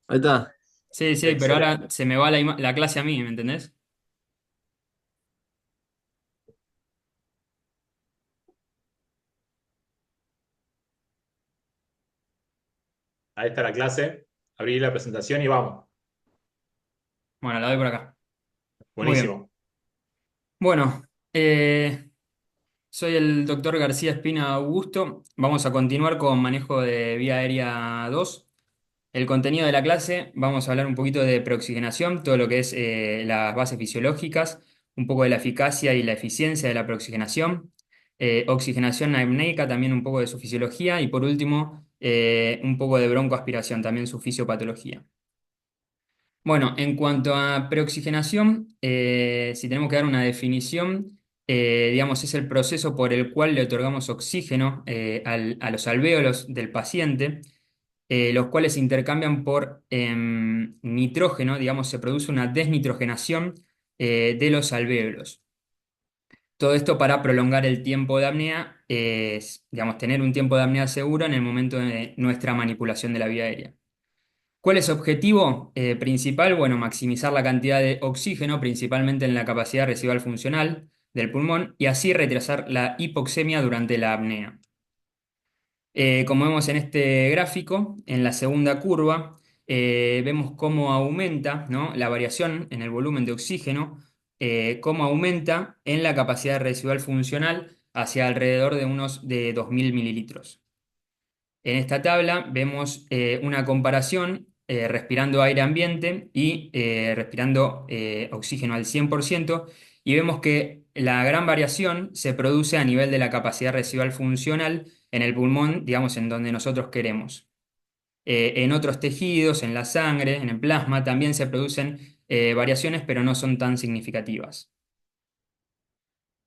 Ahí está. Sí, sí, pero Excelente. ahora se me va la clase a mí, ¿me entendés? Ahí está la clase. Abrí la presentación y vamos. Bueno, la doy por acá. Muy bien. Buenísimo. Bueno, soy el doctor García Espina Augusto. Vamos a continuar con manejo de vía aérea 2. El contenido de la clase, vamos a hablar un poquito de preoxigenación, todo lo que es las bases fisiológicas, un poco de la eficacia y la eficiencia de la preoxigenación, oxigenación apneica, también un poco de su fisiología y por último, un poco de broncoaspiración, también su fisiopatología. Bueno, en cuanto a preoxigenación, si tenemos que dar una definición, digamos, es el proceso por el cual le otorgamos oxígeno a los alvéolos del paciente, los cuales se intercambian por nitrógeno, digamos, se produce una desnitrogenación de los alvéolos. Todo esto para prolongar el tiempo de apnea, digamos, tener un tiempo de apnea seguro en el momento de nuestra manipulación de la vía aérea. ¿Cuál es su objetivo principal? Bueno, maximizar la cantidad de oxígeno, principalmente en la capacidad residual funcional del pulmón, y así retrasar la hipoxemia durante la apnea. Como vemos en este gráfico, en la segunda curva, vemos cómo aumenta, ¿no?, la variación en el volumen de oxígeno, cómo aumenta en la capacidad residual funcional hacia alrededor de unos de 2000 mililitros. En esta tabla vemos una comparación respirando aire ambiente y respirando oxígeno al 100% y vemos que la gran variación se produce a nivel de la capacidad residual funcional en el pulmón, digamos, en donde nosotros queremos. En otros tejidos, en la sangre, en el plasma, también se producen variaciones, pero no son tan significativas.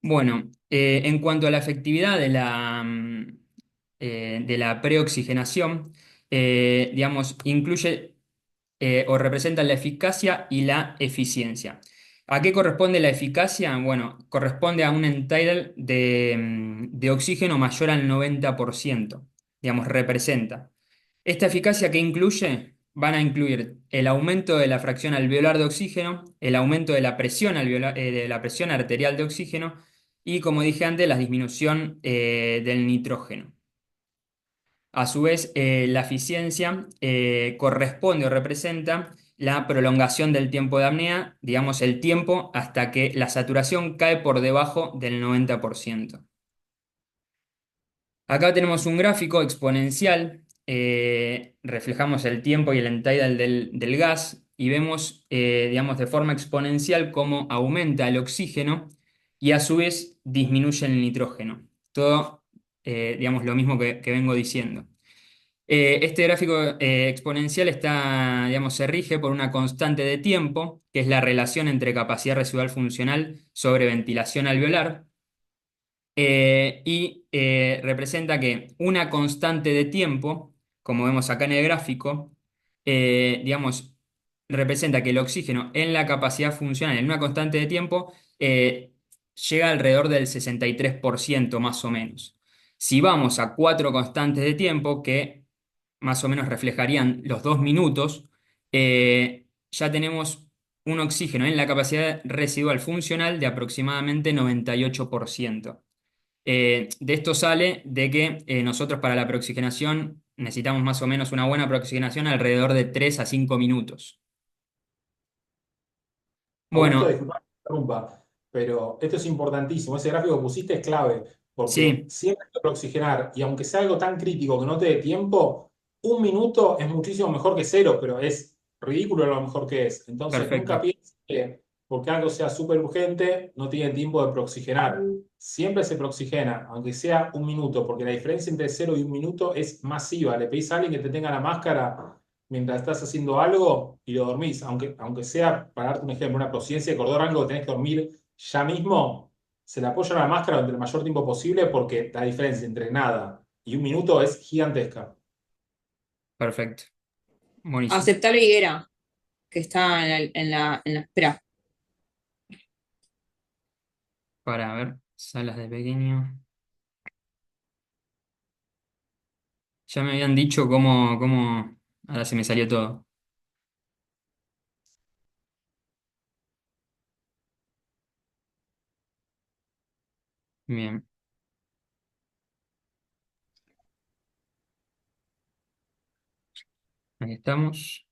Bueno, en cuanto a la efectividad de la preoxigenación, digamos, incluye o representa la eficacia y la eficiencia. ¿A qué corresponde la eficacia? Bueno, corresponde a un end-tidal de oxígeno mayor al 90%, digamos, representa. Esta eficacia que incluye, van a incluir el aumento de la fracción alveolar de oxígeno, el aumento de la presión de la presión arterial de oxígeno y, como dije antes, la disminución del nitrógeno. A su vez, la eficiencia corresponde o representa la prolongación del tiempo de apnea, digamos el tiempo hasta que la saturación cae por debajo del 90%. Acá tenemos un gráfico exponencial, reflejamos el tiempo y el end-tidal del gas y vemos, digamos, de forma exponencial cómo aumenta el oxígeno y a su vez disminuye el nitrógeno. Todo, digamos, lo mismo que vengo diciendo. Este gráfico exponencial está, digamos, se rige por una constante de tiempo, que es la relación entre capacidad residual funcional sobre ventilación alveolar, y representa que una constante de tiempo, como vemos acá en el gráfico, digamos, representa que el oxígeno en la capacidad funcional en una constante de tiempo llega alrededor del 63% más o menos. Si vamos a cuatro constantes de tiempo, que más o menos reflejarían los 2 minutos, ya tenemos un oxígeno en la capacidad residual funcional de aproximadamente 98%. De esto sale de que nosotros para la preoxigenación necesitamos más o menos una buena preoxigenación alrededor de 3 a 5 minutos. Augusto, Bueno, disculpa que te interrumpa, pero esto es importantísimo. Ese gráfico que pusiste es clave, porque sí, siempre hay que oxigenar, y aunque sea algo tan crítico que no te dé tiempo, 1 minuto es muchísimo mejor que cero, pero es ridículo lo mejor que es. Entonces, nunca perfecto, pienses que porque algo sea súper urgente, no tiene tiempo de proxigenar. Siempre se proxigena, aunque sea 1 minuto, porque la diferencia entre 0 y 1 minuto es masiva. Le pedís a alguien que te tenga la máscara mientras estás haciendo algo y lo dormís, aunque sea, para darte un ejemplo, una conciencia de cordón, algo que tenés que dormir ya mismo, se le apoya a la máscara durante el mayor tiempo posible porque la diferencia entre nada y 1 minuto es gigantesca. perfecto, buenísimo. Aceptar Higuera, que está en la espera. Para ver, salas de pequeño. Ya me habían dicho ahora se me salió todo. Bien, ahí estamos.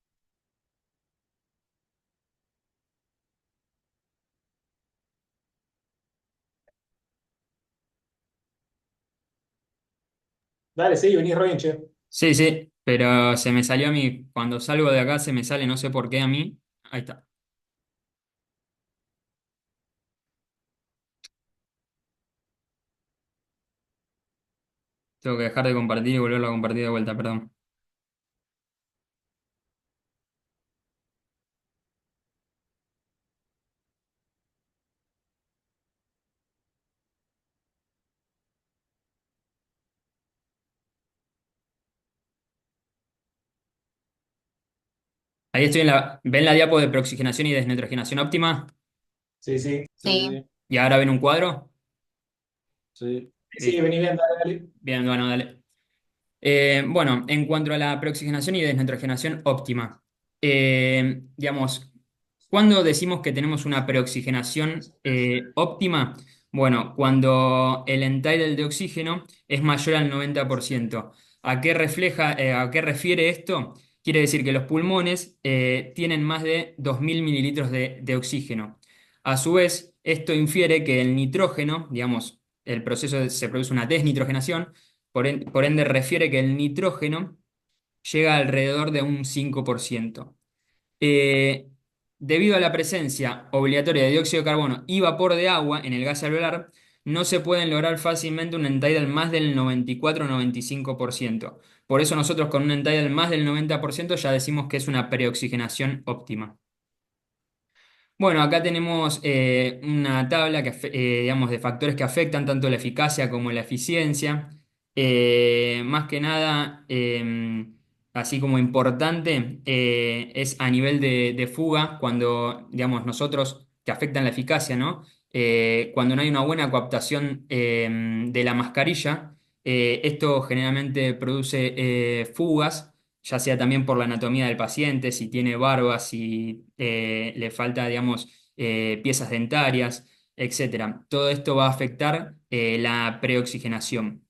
Dale, sí, venís re bien, che. Sí, sí, pero se me salió a mí. Cuando salgo de acá se me sale, no sé por qué a mí. Ahí está. Tengo que dejar de compartir y volverlo a compartir de vuelta, perdón. Ahí estoy ¿Ven la diapo de preoxigenación y desnitrogenación óptima? Sí, sí, sí, Sí. sí, ¿Y ahora ven un cuadro? sí. Sí, sí, Listo. vení bien, dale, dale. Bien, bueno, dale. Bueno, en cuanto a la preoxigenación y desnitrogenación óptima, digamos, ¿cuándo decimos que tenemos una preoxigenación óptima? Bueno, cuando el entitle de oxígeno es mayor al 90%. ¿A qué refiere esto? Quiere decir que los pulmones tienen más de 2.000 mililitros de oxígeno. A su vez, esto infiere que el nitrógeno, digamos, se produce una desnitrogenación, por ende, refiere que el nitrógeno llega alrededor de un 5%. Eh, Debido a la presencia obligatoria de dióxido de carbono y vapor de agua en el gas alveolar, no se pueden lograr fácilmente un end-tidal más del 94-95%. Por eso nosotros con un end-tidal más del 90% ya decimos que es una preoxigenación óptima. Bueno, acá tenemos una tabla digamos, de factores que afectan tanto la eficacia como la eficiencia. Más que nada, así como importante, es a nivel de fuga, cuando, digamos, nosotros, que afectan la eficacia, ¿no? Cuando no hay una buena coaptación de la mascarilla, esto generalmente produce fugas, ya sea también por la anatomía del paciente, si tiene barba, si le falta, digamos, piezas dentarias, etcétera. Todo esto va a afectar la preoxigenación.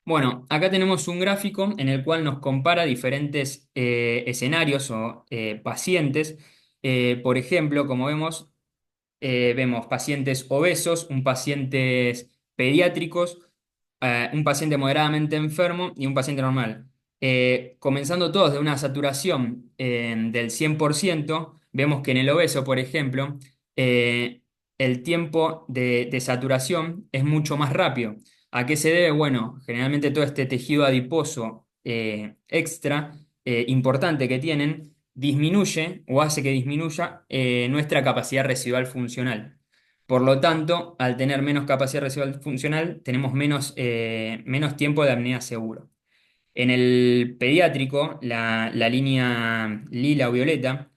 Bueno, acá tenemos un gráfico en el cual nos compara diferentes escenarios o pacientes. Por ejemplo, como vemos pacientes obesos, un pacientes pediátricos, un paciente moderadamente enfermo y un paciente normal. Comenzando todos de una saturación del 100%, vemos que en el obeso, por ejemplo, eh, el tiempo de saturación es mucho más rápido. ¿A qué se debe? Bueno, generalmente todo este tejido adiposo extra importante que tienen disminuye o hace que disminuya nuestra capacidad residual funcional. Por lo tanto, al tener menos capacidad residual funcional, tenemos menos tiempo de apnea seguro. En el pediátrico, la línea lila o violeta,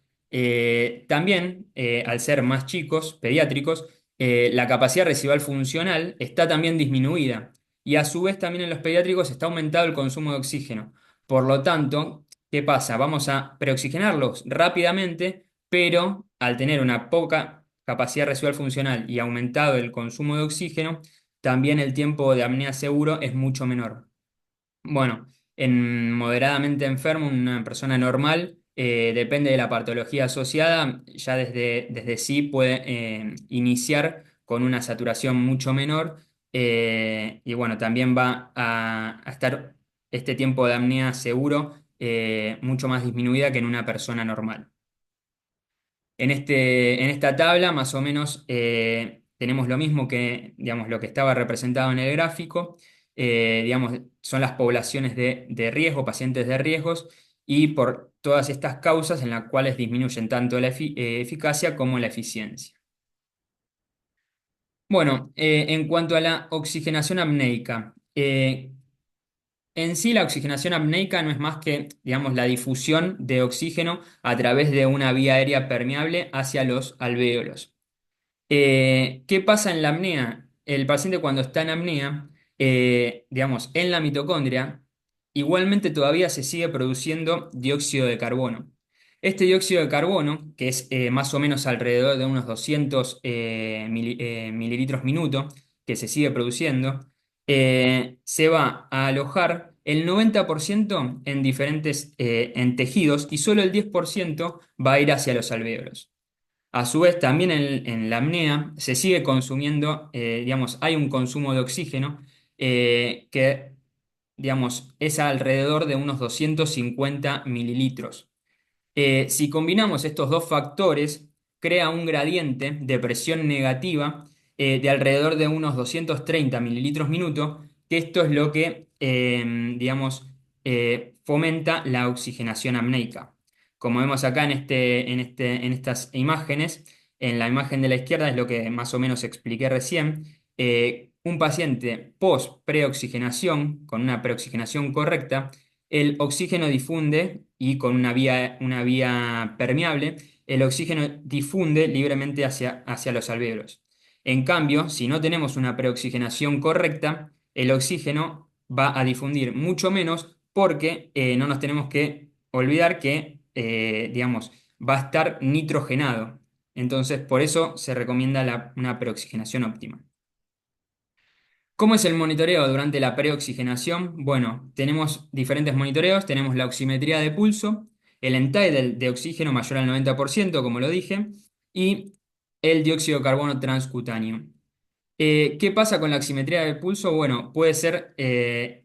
también, al ser más chicos, pediátricos, la capacidad residual funcional está también disminuida. Y a su vez también en los pediátricos está aumentado el consumo de oxígeno. Por lo tanto, ¿qué pasa? Vamos a preoxigenarlos rápidamente, pero al tener una poca capacidad residual funcional y aumentado el consumo de oxígeno, también el tiempo de apnea seguro es mucho menor. Bueno, en moderadamente enfermo, una persona normal, depende de la patología asociada, ya desde sí puede iniciar con una saturación mucho menor y bueno, también va a estar este tiempo de apnea seguro mucho más disminuida que en una persona normal. En esta tabla, más o menos, tenemos lo mismo que, digamos, lo que estaba representado en el gráfico. Digamos, son las poblaciones de riesgo, pacientes de riesgos, y por todas estas causas en las cuales disminuyen tanto la eficacia como la eficiencia. Bueno, en cuanto a la oxigenación apneica, en sí, la oxigenación apneica no es más que, digamos, la difusión de oxígeno a través de una vía aérea permeable hacia los alvéolos. ¿Qué pasa en la apnea? El paciente cuando está en apnea, digamos, en la mitocondria, igualmente todavía se sigue produciendo dióxido de carbono. Este dióxido de carbono, que es más o menos alrededor de unos 200 mililitros minuto, que se sigue produciendo, se va a alojar el 90% en diferentes en tejidos y solo el 10% va a ir hacia los alvéolos. A su vez, también en la apnea se sigue consumiendo, digamos, hay un consumo de oxígeno que, digamos, es alrededor de unos 250 mililitros. Si combinamos estos dos factores, crea un gradiente de presión negativa de alrededor de unos 230 mililitros minuto, que esto es lo que, digamos, fomenta la oxigenación apneica. Como vemos acá en estas imágenes, en la imagen de la izquierda es lo que más o menos expliqué recién. Un paciente post-preoxigenación, con una preoxigenación correcta, el oxígeno difunde y con una vía permeable, el oxígeno difunde libremente hacia los alvéolos. En cambio, si no tenemos una preoxigenación correcta, el oxígeno va a difundir mucho menos porque no nos tenemos que olvidar que, digamos, va a estar nitrogenado. Entonces, por eso se recomienda una preoxigenación óptima. ¿Cómo es el monitoreo durante la preoxigenación? Bueno, tenemos diferentes monitoreos, tenemos la oximetría de pulso, el entitle de oxígeno mayor al 90%, como lo dije, y el dióxido de carbono transcutáneo. ¿Qué pasa con la oximetría del pulso? Bueno, puede ser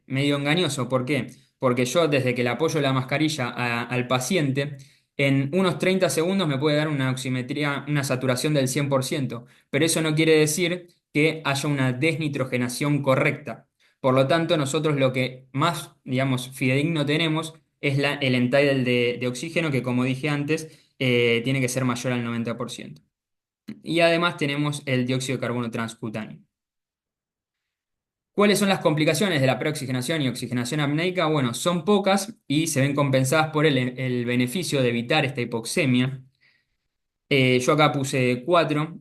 medio engañoso. ¿Por qué? Porque yo desde que le apoyo la mascarilla al paciente, en unos 30 segundos me puede dar una oximetría, una saturación del 100%, pero eso no quiere decir que haya una desnitrogenación correcta. Por lo tanto, nosotros lo que más, digamos, fidedigno tenemos es el entitle de oxígeno, que como dije antes, tiene que ser mayor al 90%. Y además tenemos el dióxido de carbono transcutáneo. ¿Cuáles son las complicaciones de la preoxigenación y oxigenación apneica? Bueno, son pocas y se ven compensadas por el beneficio de evitar esta hipoxemia. Yo acá puse cuatro: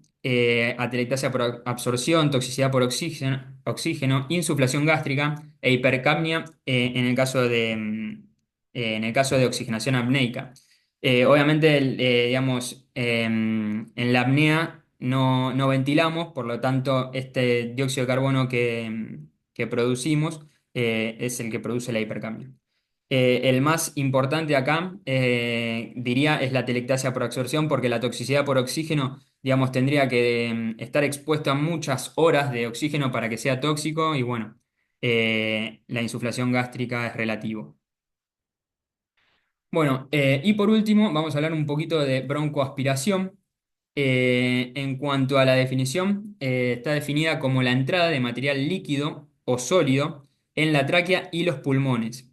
atelectasia por absorción, toxicidad por oxígeno, insuflación gástrica e hipercapnia en el caso de oxigenación apneica. Obviamente, digamos, en la apnea no ventilamos, por lo tanto, este dióxido de carbono que producimos es el que produce la hipercapnia. El más importante acá, diría, es la telectasia por absorción, porque la toxicidad por oxígeno, digamos, tendría que estar expuesta a muchas horas de oxígeno para que sea tóxico y bueno, la insuflación gástrica es relativo. Bueno, y por último, vamos a hablar un poquito de broncoaspiración. En cuanto a la definición, está definida como la entrada de material líquido o sólido en la tráquea y los pulmones.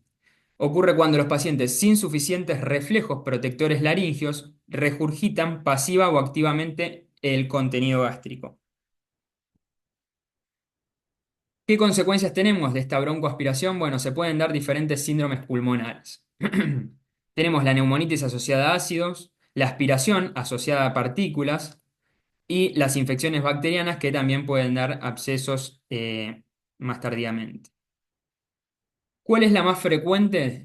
Ocurre cuando los pacientes sin suficientes reflejos protectores laringios regurgitan pasiva o activamente el contenido gástrico. ¿Qué consecuencias tenemos de esta broncoaspiración? Bueno, se pueden dar diferentes síndromes pulmonares. Tenemos la neumonitis asociada a ácidos, la aspiración asociada a partículas y las infecciones bacterianas que también pueden dar abscesos más tardíamente. ¿Cuál es la más frecuente?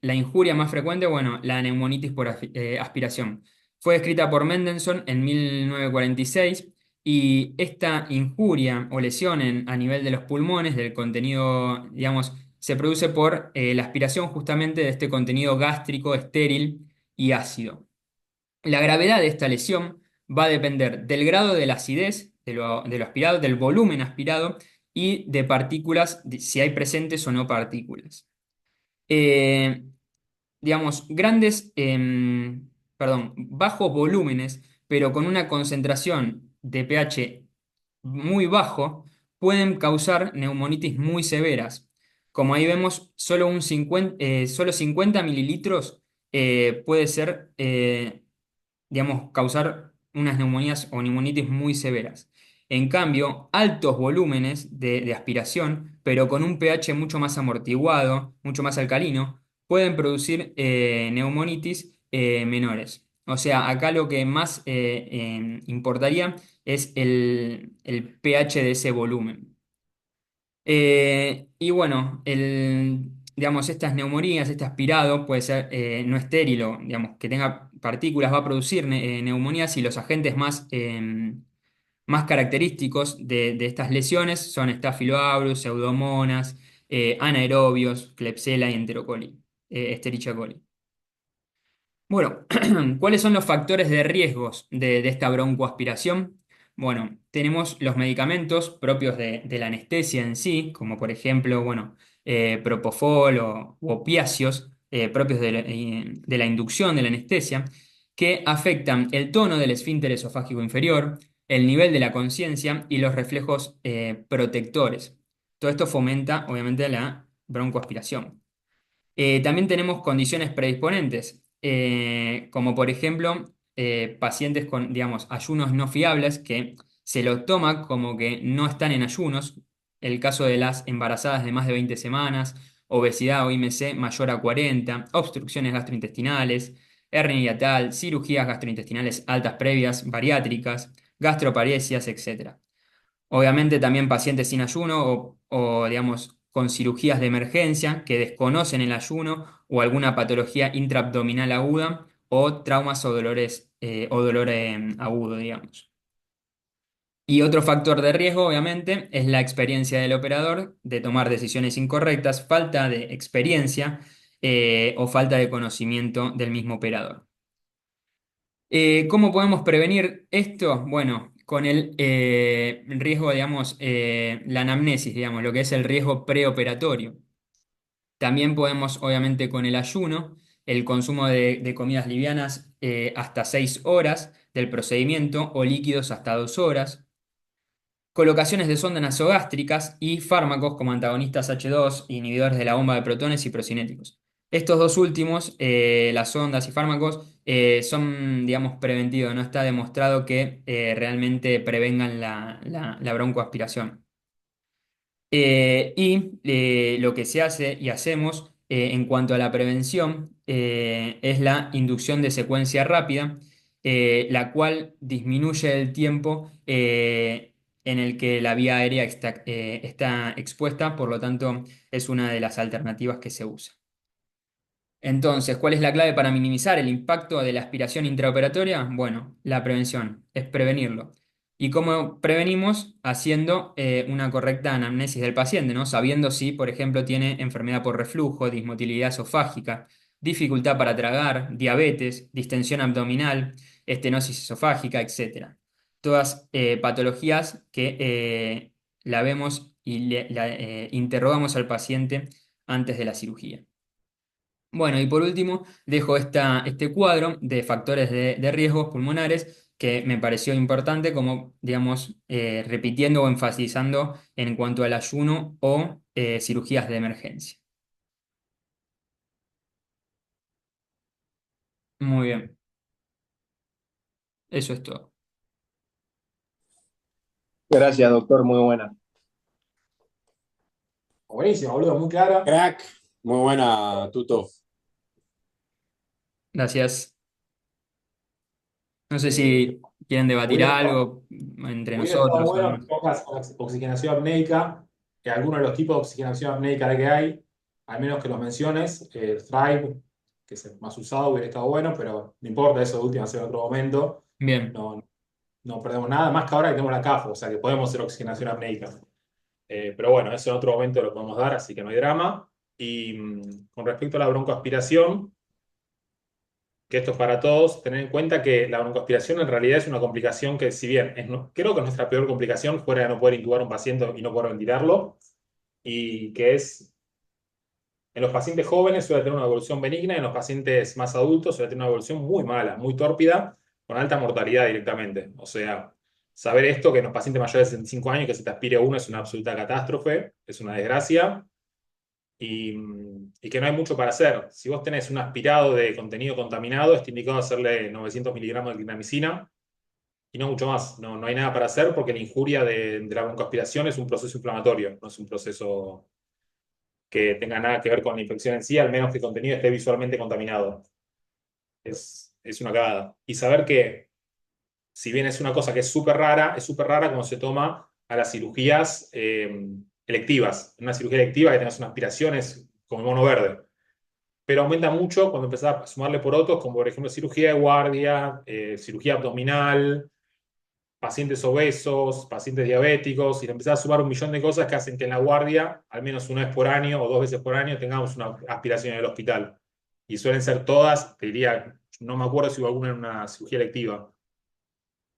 La injuria más frecuente, bueno, la neumonitis por aspiración. Fue descrita por Mendelssohn en 1946 y esta injuria o lesión a nivel de los pulmones, del contenido, digamos, se produce por la aspiración justamente de este contenido gástrico, estéril y ácido. La gravedad de esta lesión va a depender del grado de la acidez de lo aspirado, del volumen aspirado y de partículas, si hay presentes o no partículas. Eh, digamos, bajos volúmenes, pero con una concentración de pH muy bajo, pueden causar neumonitis muy severas. Como ahí vemos, solo 50 mililitros puede ser, digamos, causar unas neumonías o neumonitis muy severas. En cambio, altos volúmenes de aspiración, pero con un pH mucho más amortiguado, mucho más alcalino, pueden producir neumonitis menores. O sea, acá lo que más importaría es el pH de ese volumen. Y bueno, digamos, estas neumonías, este aspirado puede ser no estéril o, digamos, que tenga partículas, va a producir neumonías y los agentes más característicos de estas lesiones son Staphylococcus, Pseudomonas, anaerobios, Klebsiella y Escherichia coli. Bueno, ¿cuáles son los factores de riesgos de esta broncoaspiración? Bueno, tenemos los medicamentos propios de la anestesia en sí, como por ejemplo, bueno, propofol u opiáceos propios de la inducción de la anestesia, que afectan el tono del esfínter esofágico inferior, el nivel de la conciencia y los reflejos protectores. Todo esto fomenta, obviamente, la broncoaspiración. También tenemos condiciones predisponentes, como por ejemplo pacientes con, digamos, ayunos no fiables que se lo toma como que no están en ayunos. El caso de las embarazadas de más de 20 semanas, obesidad o IMC mayor a 40, obstrucciones gastrointestinales, hernia hiatal, cirugías gastrointestinales altas previas, bariátricas, gastroparesias, etc. Obviamente también pacientes sin ayuno digamos, con cirugías de emergencia que desconocen el ayuno o alguna patología intraabdominal aguda o traumas o dolores o dolor agudo, digamos. Y otro factor de riesgo, obviamente, es la experiencia del operador de tomar decisiones incorrectas, falta de experiencia o falta de conocimiento del mismo operador. ¿Cómo podemos prevenir esto? Bueno, con el riesgo, digamos, la anamnesis, digamos, lo que es el riesgo preoperatorio. También podemos, obviamente, con el ayuno, el consumo de comidas livianas hasta 6 horas del procedimiento o líquidos hasta 2 horas. Colocaciones de sondas nasogástricas y fármacos como antagonistas H2, inhibidores de la bomba de protones y procinéticos. Estos dos últimos, las sondas y fármacos, son, digamos, preventivos. No está demostrado que realmente prevengan la broncoaspiración. Lo que se hace y hacemos en cuanto a la prevención es la inducción de secuencia rápida, la cual disminuye el tiempo en el que la vía aérea está expuesta, por lo tanto es una de las alternativas que se usa. Entonces, ¿cuál es la clave para minimizar el impacto de la aspiración intraoperatoria? Bueno, la prevención, es prevenirlo. ¿Y cómo prevenimos? Haciendo una correcta anamnesis del paciente, ¿no? Sabiendo si, por ejemplo, tiene enfermedad por reflujo, dismotilidad esofágica, dificultad para tragar, diabetes, distensión abdominal, estenosis esofágica, etc. Todas patologías que la vemos y interrogamos al paciente antes de la cirugía. Bueno, y por último, dejo este cuadro de factores de riesgos pulmonares que me pareció importante, como, digamos, repitiendo o enfatizando en cuanto al ayuno o cirugías de emergencia. Muy bien, eso es todo. Gracias, doctor, muy buena. Buenísimo, boludo, muy clara. Crack, muy buena, Tuto. Gracias. No sé Eh, si quieren debatir hubiera, algo entre hubiera estado nosotros o bueno no. que pongas oxigenación apneica, que algunos de los tipos de oxigenación apneica que hay, al menos que los menciones, Thrive, que es el más usado, hubiera estado bueno, pero no importa, eso de última hacer en otro momento. Bien, No, no perdemos nada, más que ahora que tenemos la CAFO, o sea que podemos hacer oxigenación apneica. Pero bueno, eso en otro momento lo podemos dar, así que no hay drama. Y con respecto a la broncoaspiración, que esto es para todos, tener en cuenta que la broncoaspiración en realidad es una complicación que, si bien creo que es nuestra peor complicación, fuera de no poder intubar a un paciente y no poder ventilarlo, y que es, en los pacientes jóvenes suele tener una evolución benigna, y en los pacientes más adultos suele tener una evolución muy mala, muy tórpida, con alta mortalidad directamente. O sea, saber esto, que en los pacientes mayores de 65 años que se te aspire uno es una absoluta catástrofe, es una desgracia y que no hay mucho para hacer. Si vos tenés un aspirado de contenido contaminado, está indicado hacerle 900 miligramos de clindamicina y no mucho más. No, no hay nada para hacer porque la injuria de la broncoaspiración es un proceso inflamatorio, no es un proceso que tenga nada que ver con la infección en sí, al menos que el contenido esté visualmente contaminado. Es una cagada. Y saber que, si bien es una cosa que es súper rara cuando se toma a las cirugías electivas. En una cirugía electiva que tengas una aspiración es como el mono verde. Pero aumenta mucho cuando empezás a sumarle por otros, como por ejemplo cirugía de guardia, cirugía abdominal, pacientes obesos, pacientes diabéticos, y le empezás a sumar un millón de cosas que hacen que en la guardia, al menos una vez por año o 2 veces por año, tengamos una aspiración en el hospital. Y suelen ser todas, te diría, no me acuerdo si hubo alguna en una cirugía electiva.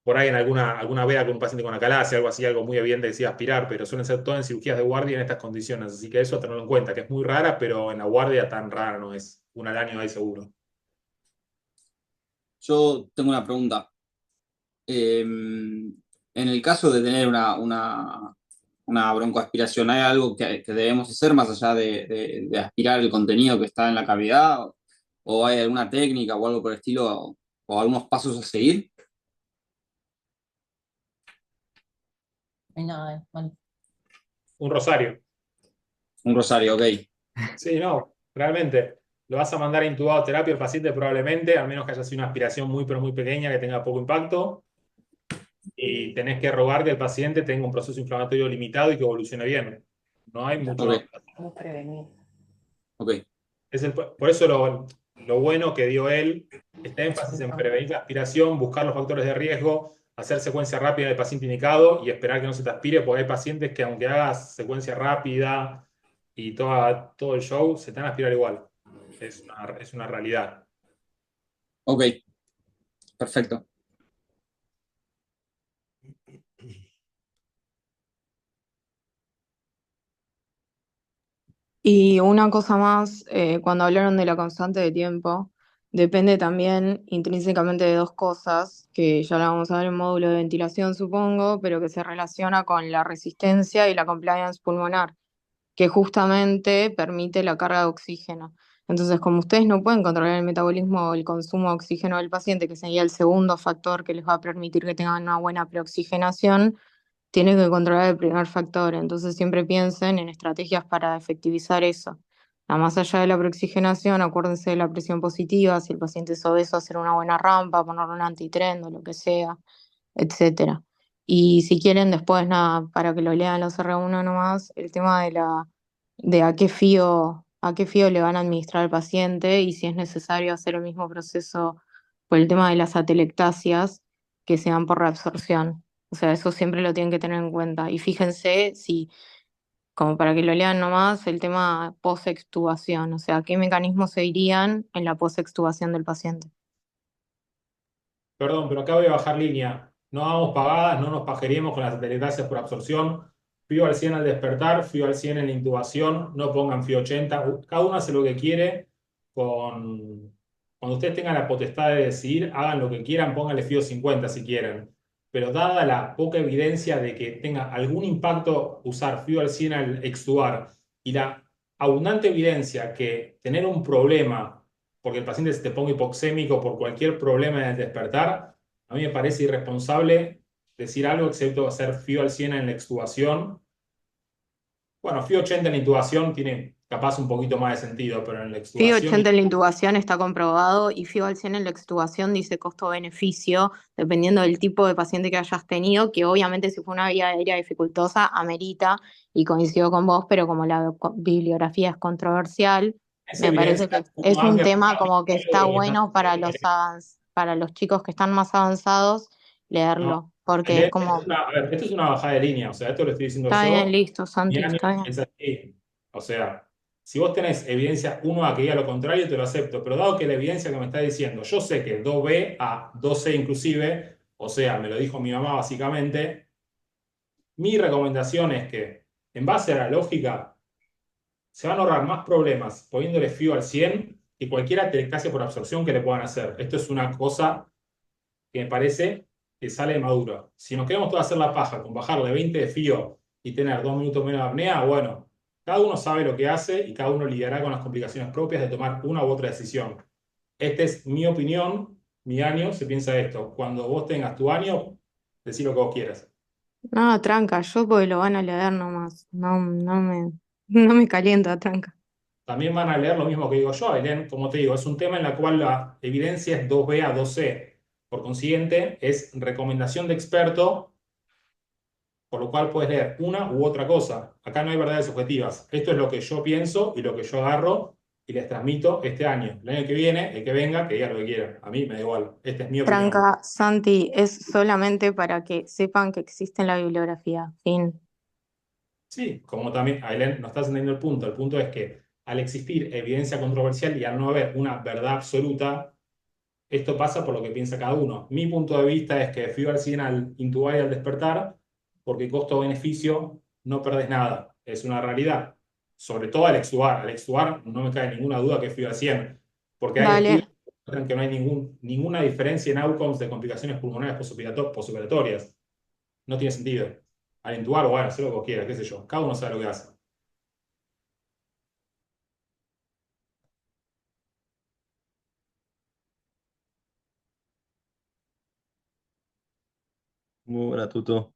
Por ahí en alguna vea con un paciente con acalasia, algo así, algo muy evidente que decía aspirar, pero suelen ser todas en cirugías de guardia en estas condiciones. Así que eso tenerlo en cuenta, que es muy rara, pero en la guardia tan rara no es. Una al año hay seguro. Yo tengo una pregunta. En el caso de tener una broncoaspiración, ¿hay algo que debemos hacer más allá de aspirar el contenido que está en la cavidad? ¿O hay alguna técnica o algo por el estilo o algunos pasos a seguir? No hay nada, bueno. Un rosario. Un rosario, ok. Sí, no, realmente. Lo vas a mandar intubado a terapia al paciente probablemente, a menos que haya sido una aspiración muy, pero muy pequeña que tenga poco impacto. Y tenés que rogar que el paciente tenga un proceso inflamatorio limitado y que evolucione bien. No hay mucho. Ok, Vamos a prevenir. ok. Por eso lo bueno que dio él, este énfasis en prevenir la aspiración, buscar los factores de riesgo, hacer secuencia rápida del paciente indicado y esperar que no se te aspire, porque hay pacientes que aunque hagas secuencia rápida y todo el show, se te van a aspirar igual. Es una realidad. Ok, perfecto. Y una cosa más, cuando hablaron de la constante de tiempo, depende también intrínsecamente de dos cosas, que ya la vamos a ver en módulo de ventilación, supongo, pero que se relaciona con la resistencia y la compliance pulmonar, que justamente permite la carga de oxígeno. Entonces, como ustedes no pueden controlar el metabolismo o el consumo de oxígeno del paciente, que sería el segundo factor que les va a permitir que tengan una buena preoxigenación, tiene que controlar el primer factor, entonces siempre piensen en estrategias para efectivizar eso. Más allá de la preoxigenación, acuérdense de la presión positiva, si el paciente es obeso, hacer una buena rampa, ponerle un antitrend o lo que sea, etcétera. Y si quieren, después nada, para que lo lean los R1 nomás, el tema de a qué fío le van a administrar al paciente y si es necesario hacer el mismo proceso por el tema de las atelectasias que se dan por reabsorción. O sea, eso siempre lo tienen que tener en cuenta. Y fíjense si, como para que lo lean nomás, el tema post-extubación, o sea, qué mecanismos se irían en la post-extubación del paciente. Perdón, pero acá voy a bajar línea. No hagamos pagadas, no nos pajeremos con las atelectasias por absorción. Fío al 100 al despertar, fío al 100 en la intubación, no pongan fío 80. Cada uno hace lo que quiere. Cuando ustedes tengan la potestad de decidir, hagan lo que quieran, pónganle fío 50 si quieren. Pero dada la poca evidencia de que tenga algún impacto usar fío al 100 al extubar y la abundante evidencia que tener un problema porque el paciente se te ponga hipoxémico por cualquier problema en el despertar, a mí me parece irresponsable decir algo excepto hacer FIO al 100 en la extubación. Bueno, FIO 80 en la intubación tiene capaz un poquito más de sentido, pero en la FIO extubación 80 en la intubación está comprobado y FIO al 100 en la extubación dice costo-beneficio, dependiendo del tipo de paciente que hayas tenido, que obviamente si fue una vía aérea dificultosa, amerita, y coincido con vos, pero como la bibliografía es controversial, es me parece evidencia que mucho es más un amplia tema como que está que no, bueno para los chicos que están más avanzados no. leerlo, porque es como, A ver, esto es una bajada de línea, o sea, esto lo estoy diciendo está bien, yo. listo, Mi Santi, año está bien. es así. O sea, si vos tenés evidencia 1A que diga lo contrario, te lo acepto. Pero dado que la evidencia que me está diciendo, yo sé que 2B a 2C inclusive, o sea, me lo dijo mi mamá básicamente, mi recomendación es que, en base a la lógica, se van a ahorrar más problemas poniéndole FIO al 100 que cualquier atelectasia por absorción que le puedan hacer. Esto es una cosa que me parece que sale de maduro. Si nos queremos todos hacer la paja con bajarle 20 de FIO y tener 2 minutos menos de apnea, bueno, cada uno sabe lo que hace y cada uno lidiará con las complicaciones propias de tomar una u otra decisión. Esta es mi opinión, mi año se piensa esto. Cuando vos tengas tu año, decí lo que vos quieras. No, tranca, yo porque lo van a leer nomás, no me calienta, tranca. También van a leer lo mismo que digo yo, Ailén, como te digo, es un tema en el cual la evidencia es 2B a 2C. Por consiguiente, es recomendación de experto por lo cual puedes leer una u otra cosa. Acá no hay verdades objetivas. Esto es lo que yo pienso y lo que yo agarro y les transmito este año. El año que viene, el que venga, que diga lo que quiera. A mí me da igual. Esta es mi opinión. Tranca, Santi, es solamente para que sepan que existe en la bibliografía. Fin. Sí, como también, Ailén, no estás entendiendo el punto. El punto es que al existir evidencia controversial y al no haber una verdad absoluta, esto pasa por lo que piensa cada uno. Mi punto de vista es que fui al cine al intubar y al despertar, porque costo-beneficio no perdés nada. Es una realidad. Sobre todo al extubar. Al extubar no me cae ninguna duda que fui al 100, porque hay estudios Dale, que muestran que no hay ninguna diferencia en outcomes de complicaciones pulmonares posoperatorias. No tiene sentido. Al intubar, bueno, hacer lo que vos quieras, qué sé yo. Cada uno sabe lo que hace. Muy buena, Tuto.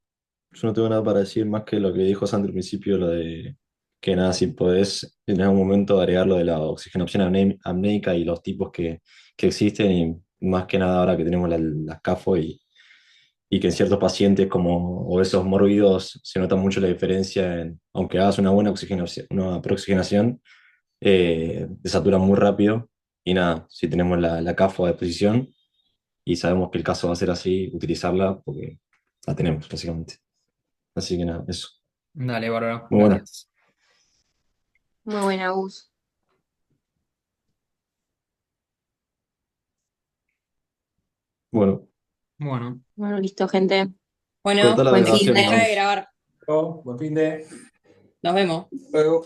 Yo no tengo nada para decir más que lo que dijo Sandro al principio, lo de que nada, si podés en algún momento agregar lo de la oxigenación apneica y los tipos que existen, y más que nada ahora que tenemos la SCAFO y que en ciertos pacientes como obesos mórbidos se nota mucho la diferencia aunque hagas una buena oxigenación, una preoxigenación, desatura muy rápido. Y nada, si tenemos la CAFO a disposición y sabemos que el caso va a ser así, utilizarla porque la tenemos, básicamente. Así que nada, eso. Dale, bárbaro. Muy buena. Gracias. muy buena, Gus. Bueno, Bueno, Bueno, listo, gente. Bueno, corta la buen fin grabación, de vamos. grabar. Buen fin de... Nos vemos. Luego.